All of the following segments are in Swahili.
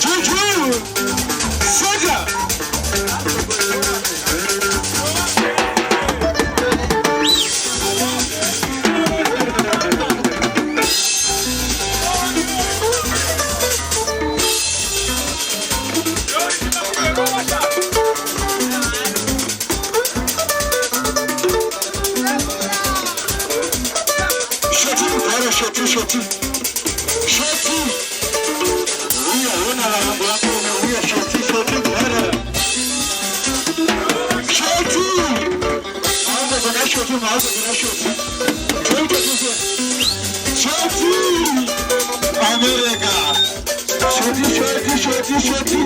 Juju. Soja. Shoti. Huyo una mambo yako huyo shoti bwana. Shoti. Mambo kuna shoti. Shoti. America. Shoti.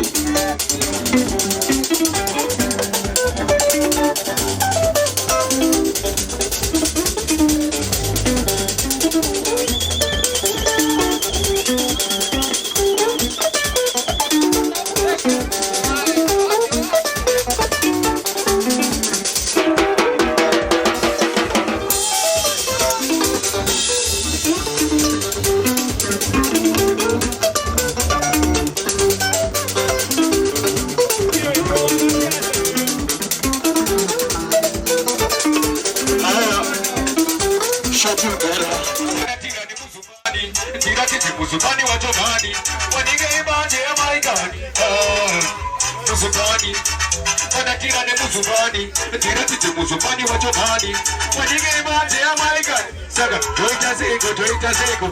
Musubani wa Jomani, wanige baje ya maikani. Musubani, wanakira ne Musubani, tira tite Musubani wa Jomani, wanige baje ya maikani. Saga, toita seko.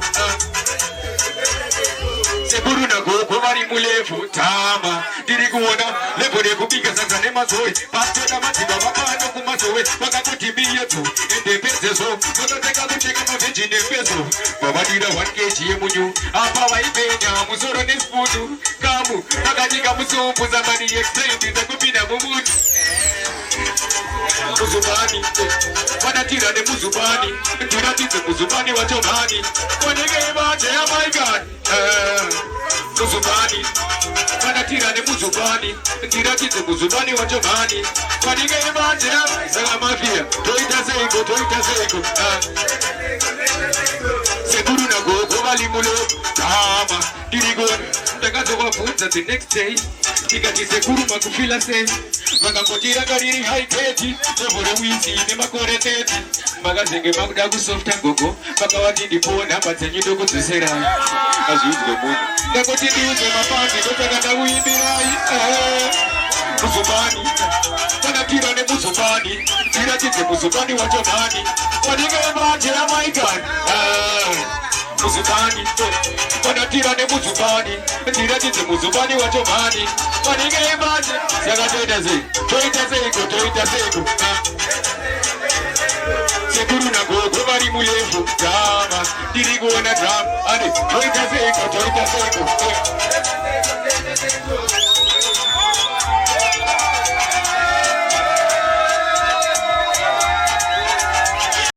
Seburu na gogo mari mulefu tama dirikuona lepo de kubika sasa ne mazoi pasto na matiba mapano kumazoe wakakutimia tu ende peso wanataka kucheka maveji ne peso baba dira 1 kg munyu hapa waipenya musoro ni spudu kamu nakajika musumbu zamani extend za kupina mumuti Musubani, wanatira ne Musubani, tira tite Musubani wa Jomani, wanige baje ya my God. Musubani, wanatira ne Musubani, tira tite Musubani wa Jomani, wanige baje ya salama pia, toita seko. Seguru na gogo walimulo, tama, dirigoni, takazo wafunza the next day, tikati seguru makufila sense. Makakotira kariri haiketi Tevore wisi ni makore teti Maka zenge magdagu softa gogo Maka watindi pona Matsenyi dogo zisera Azuizwe munu Kakotindi uze mapandi Kotaka na uimirai Musubani Wanatira ne Musubani Tira tite Musubani wa Jomani Wanige maje ya maikani Musubani wanatira ne Musubani tira tite Musubani wa Jomani wanige maje saga toita seko Seguru na gogo bari mulefu tama diriguona drum ane toita seko